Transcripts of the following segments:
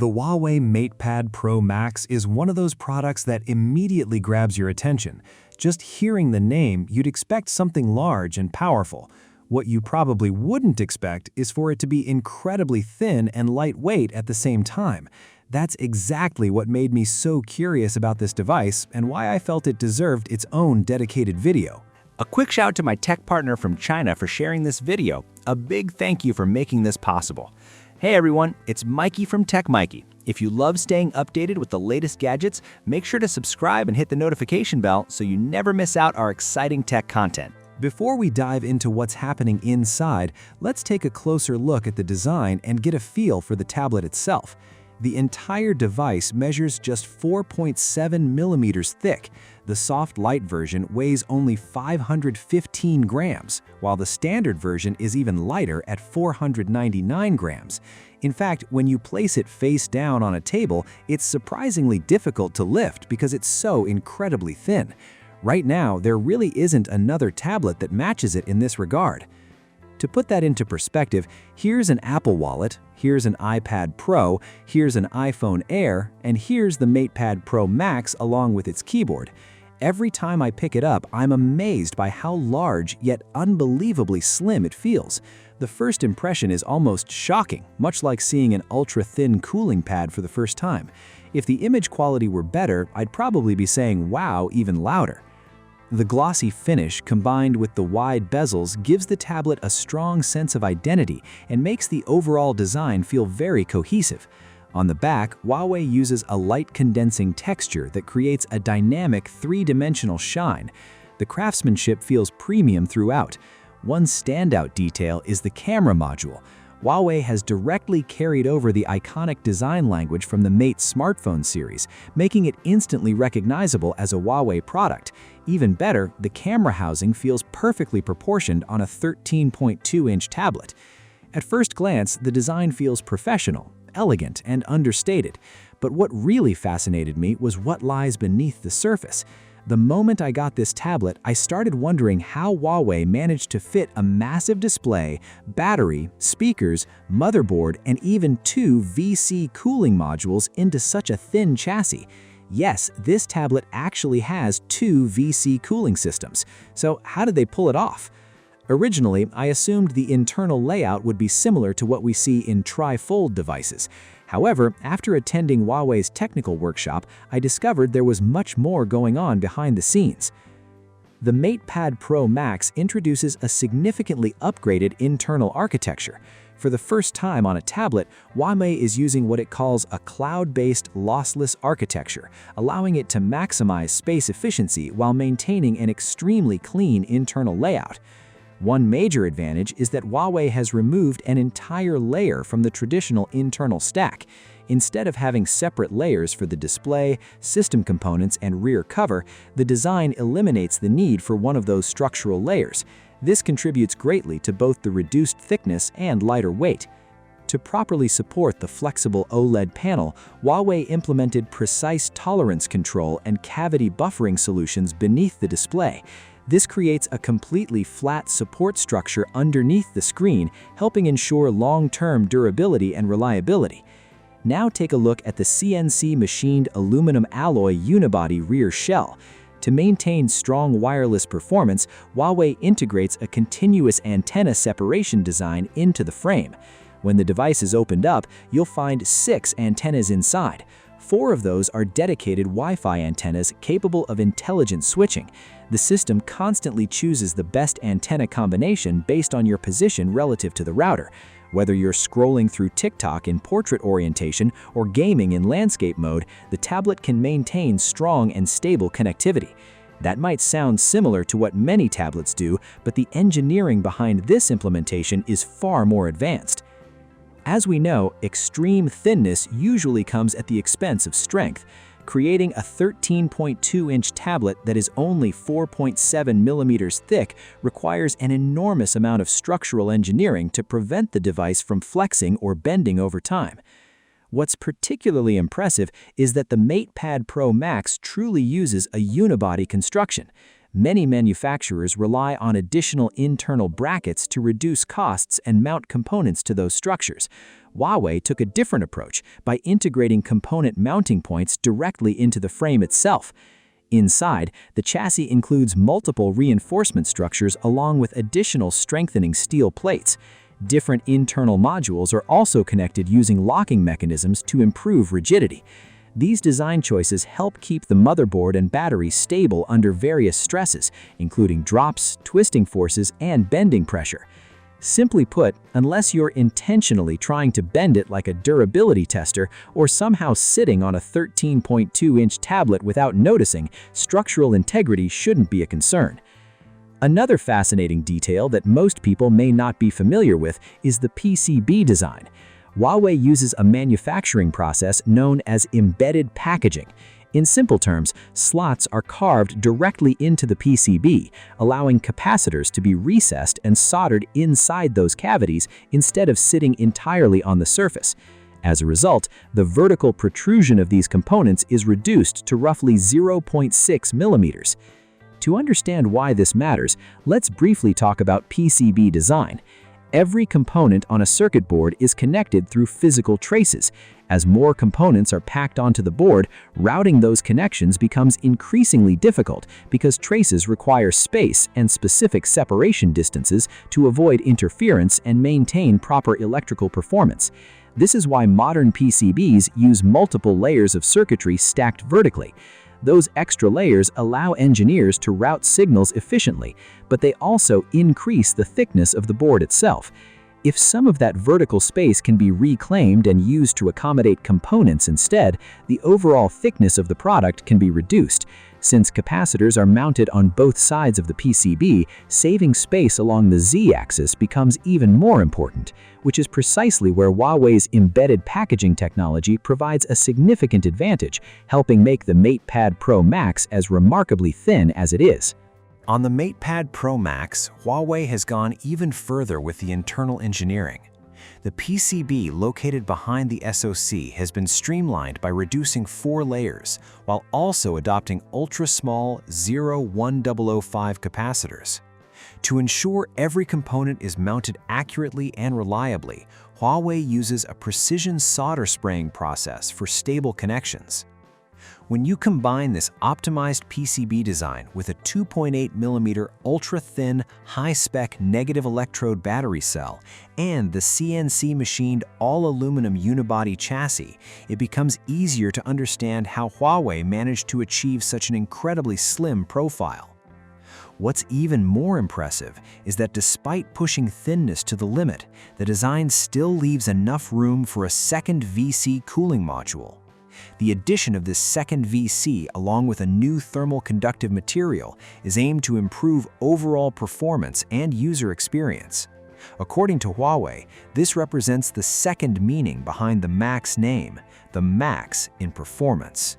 The Huawei MatePad Pro Max is one of those products that immediately grabs your attention. Just hearing the name, you'd expect something large and powerful. What you probably wouldn't expect is for it to be incredibly thin and lightweight at the same time. That's exactly what made me so curious about this device and why I felt it deserved its own dedicated video. A quick shout out to my tech partner from China for sharing this video. A big thank you for making this possible. Hey everyone, it's Maiky from techmaiky. If you love staying updated with the latest gadgets, make sure to subscribe and hit the notification bell so you never miss out our exciting tech content. Before we dive into what's happening inside, let's take a closer look at the design and get a feel for the tablet itself. The entire device measures just 4.7 millimeters thick. The soft light version weighs only 515 grams, while the standard version is even lighter at 499 grams. In fact, when you place it face down on a table, it's surprisingly difficult to lift because it's so incredibly thin. Right now, there really isn't another tablet that matches it in this regard. To put that into perspective, here's an Apple Wallet, here's an iPad Pro, here's an iPhone Air, and here's the MatePad Pro Max along with its keyboard. Every time I pick it up, I'm amazed by how large yet unbelievably slim it feels. The first impression is almost shocking, much like seeing an ultra-thin cooling pad for the first time. If the image quality were better, I'd probably be saying wow even louder. The glossy finish combined with the wide bezels gives the tablet a strong sense of identity and makes the overall design feel very cohesive. On the back, Huawei uses a light condensing texture that creates a dynamic three-dimensional shine. The craftsmanship feels premium throughout. One standout detail is the camera module. Huawei has directly carried over the iconic design language from the Mate smartphone series, making it instantly recognizable as a Huawei product. Even better, the camera housing feels perfectly proportioned on a 13.2-inch tablet. At first glance, the design feels professional, elegant, and understated. But what really fascinated me was what lies beneath the surface. The moment I got this tablet, I started wondering how Huawei managed to fit a massive display, battery, speakers, motherboard, and even two VC cooling modules into such a thin chassis. Yes, this tablet actually has two VC cooling systems. So how did they pull it off? Originally, I assumed the internal layout would be similar to what we see in tri-fold devices. However, after attending Huawei's technical workshop, I discovered there was much more going on behind the scenes. The MatePad Pro Max introduces a significantly upgraded internal architecture. For the first time on a tablet, Huawei is using what it calls a cloud-based lossless architecture, allowing it to maximize space efficiency while maintaining an extremely clean internal layout. One major advantage is that Huawei has removed an entire layer from the traditional internal stack. Instead of having separate layers for the display, system components, and rear cover, the design eliminates the need for one of those structural layers. This contributes greatly to both the reduced thickness and lighter weight. To properly support the flexible OLED panel, Huawei implemented precise tolerance control and cavity buffering solutions beneath the display. This creates a completely flat support structure underneath the screen, helping ensure long-term durability and reliability. Now take a look at the CNC machined aluminum alloy unibody rear shell. To maintain strong wireless performance, Huawei integrates a continuous antenna separation design into the frame. When the device is opened up, you'll find 6 antennas inside. 4 of those are dedicated Wi-Fi antennas capable of intelligent switching. The system constantly chooses the best antenna combination based on your position relative to the router. Whether you're scrolling through TikTok in portrait orientation or gaming in landscape mode, the tablet can maintain strong and stable connectivity. That might sound similar to what many tablets do, but the engineering behind this implementation is far more advanced. As we know, extreme thinness usually comes at the expense of strength. Creating a 13.2-inch tablet that is only 4.7 millimeters thick requires an enormous amount of structural engineering to prevent the device from flexing or bending over time. What's particularly impressive is that the MatePad Pro Max truly uses a unibody construction. Many manufacturers rely on additional internal brackets to reduce costs and mount components to those structures. Huawei took a different approach by integrating component mounting points directly into the frame itself. Inside, the chassis includes multiple reinforcement structures along with additional strengthening steel plates. Different internal modules are also connected using locking mechanisms to improve rigidity. These design choices help keep the motherboard and battery stable under various stresses, including drops, twisting forces, and bending pressure. Simply put, unless you're intentionally trying to bend it like a durability tester or somehow sitting on a 13.2-inch tablet without noticing, structural integrity shouldn't be a concern. Another fascinating detail that most people may not be familiar with is the PCB design. Huawei uses a manufacturing process known as embedded packaging. In simple terms, slots are carved directly into the PCB, allowing capacitors to be recessed and soldered inside those cavities instead of sitting entirely on the surface. As a result, the vertical protrusion of these components is reduced to roughly 0.6 millimeters. To understand why this matters, let's briefly talk about PCB design. Every component on a circuit board is connected through physical traces. As more components are packed onto the board, routing those connections becomes increasingly difficult because traces require space and specific separation distances to avoid interference and maintain proper electrical performance. This is why modern PCBs use multiple layers of circuitry stacked vertically. Those extra layers allow engineers to route signals efficiently, but they also increase the thickness of the board itself. If some of that vertical space can be reclaimed and used to accommodate components instead, the overall thickness of the product can be reduced. Since capacitors are mounted on both sides of the PCB, saving space along the Z-axis becomes even more important, which is precisely where Huawei's embedded packaging technology provides a significant advantage, helping make the MatePad Pro Max as remarkably thin as it is. On the MatePad Pro Max, Huawei has gone even further with the internal engineering. The PCB located behind the SoC has been streamlined by reducing 4 layers, while also adopting ultra-small 0.1005 capacitors. To ensure every component is mounted accurately and reliably, Huawei uses a precision solder spraying process for stable connections. When you combine this optimized PCB design with a 2.8mm ultra-thin, high-spec negative electrode battery cell and the CNC-machined all-aluminum unibody chassis, it becomes easier to understand how Huawei managed to achieve such an incredibly slim profile. What's even more impressive is that despite pushing thinness to the limit, the design still leaves enough room for a second VC cooling module. The addition of this second VC along with a new thermal conductive material is aimed to improve overall performance and user experience. According to Huawei, this represents the second meaning behind the Max name, the Max in performance.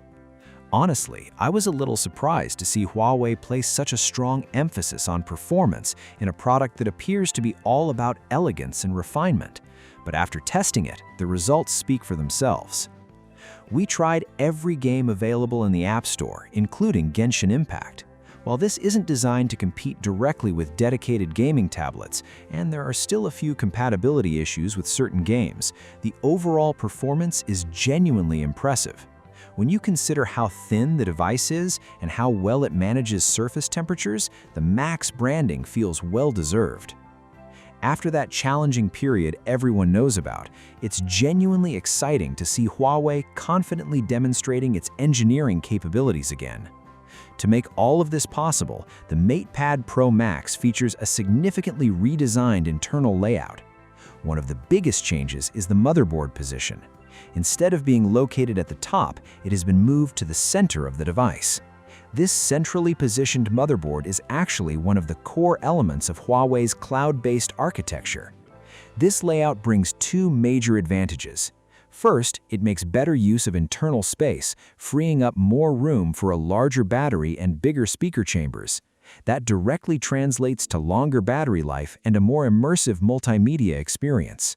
Honestly, I was a little surprised to see Huawei place such a strong emphasis on performance in a product that appears to be all about elegance and refinement. But after testing it, the results speak for themselves. We tried every game available in the App Store, including Genshin Impact. While this isn't designed to compete directly with dedicated gaming tablets, and there are still a few compatibility issues with certain games, the overall performance is genuinely impressive. When you consider how thin the device is and how well it manages surface temperatures, the Max branding feels well-deserved. After that challenging period everyone knows about, it's genuinely exciting to see Huawei confidently demonstrating its engineering capabilities again. To make all of this possible, the MatePad Pro Max features a significantly redesigned internal layout. One of the biggest changes is the motherboard position. Instead of being located at the top, it has been moved to the center of the device. This centrally positioned motherboard is actually one of the core elements of Huawei's cloud-based architecture. This layout brings 2 major advantages. First, it makes better use of internal space, freeing up more room for a larger battery and bigger speaker chambers. That directly translates to longer battery life and a more immersive multimedia experience.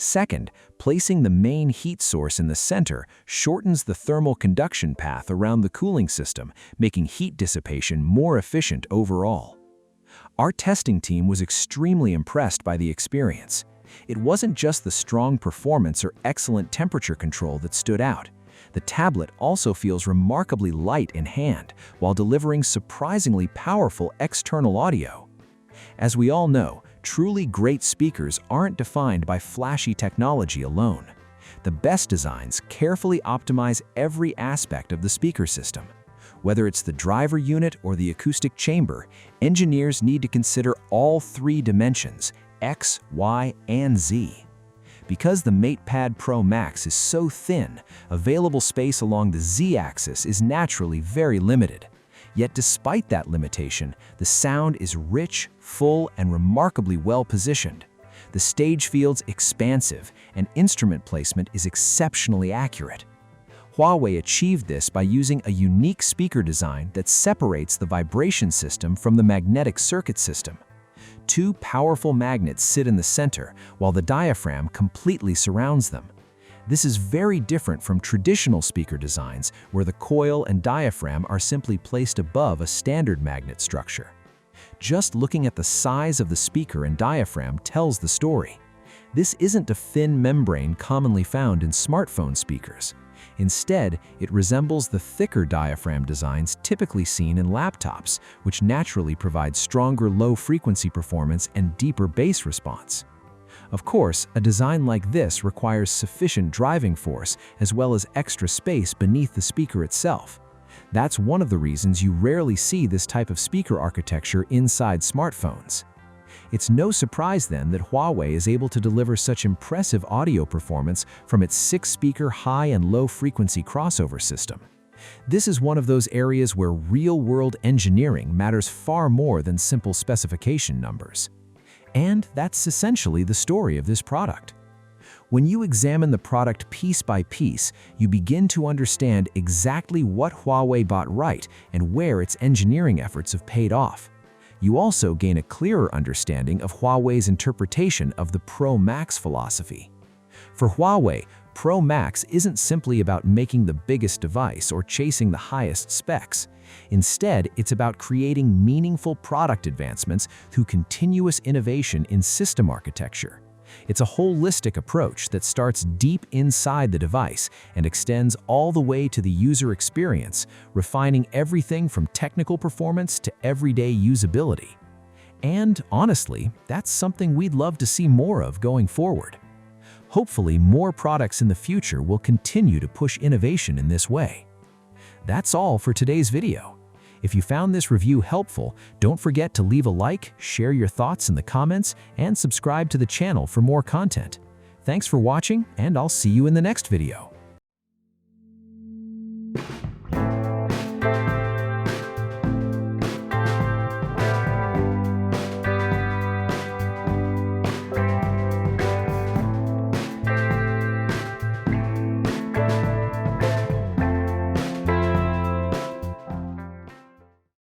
Second, placing the main heat source in the center shortens the thermal conduction path around the cooling system, making heat dissipation more efficient overall. Our testing team was extremely impressed by the experience. It wasn't just the strong performance or excellent temperature control that stood out. The tablet also feels remarkably light in hand, while delivering surprisingly powerful external audio. As we all know, truly great speakers aren't defined by flashy technology alone. The best designs carefully optimize every aspect of the speaker system. Whether it's the driver unit or the acoustic chamber, engineers need to consider all three dimensions, X, Y, and Z. Because the MatePad Pro Max is so thin, available space along the Z-axis is naturally very limited. Yet despite that limitation, the sound is rich, full, and remarkably well positioned. The stage feels expansive, and instrument placement is exceptionally accurate. Huawei achieved this by using a unique speaker design that separates the vibration system from the magnetic circuit system. Two powerful magnets sit in the center, while the diaphragm completely surrounds them. This is very different from traditional speaker designs, where the coil and diaphragm are simply placed above a standard magnet structure. Just looking at the size of the speaker and diaphragm tells the story. This isn't a thin membrane commonly found in smartphone speakers. Instead, it resembles the thicker diaphragm designs typically seen in laptops, which naturally provide stronger low-frequency performance and deeper bass response. Of course, a design like this requires sufficient driving force as well as extra space beneath the speaker itself. That's one of the reasons you rarely see this type of speaker architecture inside smartphones. It's no surprise then that Huawei is able to deliver such impressive audio performance from its 6-speaker high and low-frequency crossover system. This is one of those areas where real-world engineering matters far more than simple specification numbers. And that's essentially the story of this product. When you examine the product piece by piece, you begin to understand exactly what Huawei got right and where its engineering efforts have paid off. You also gain a clearer understanding of Huawei's interpretation of the Pro Max philosophy. For Huawei, Pro Max isn't simply about making the biggest device or chasing the highest specs. Instead, it's about creating meaningful product advancements through continuous innovation in system architecture. It's a holistic approach that starts deep inside the device and extends all the way to the user experience, refining everything from technical performance to everyday usability. And honestly, that's something we'd love to see more of going forward. Hopefully, more products in the future will continue to push innovation in this way. That's all for today's video. If you found this review helpful, don't forget to leave a like, share your thoughts in the comments, and subscribe to the channel for more content. Thanks for watching, and I'll see you in the next video.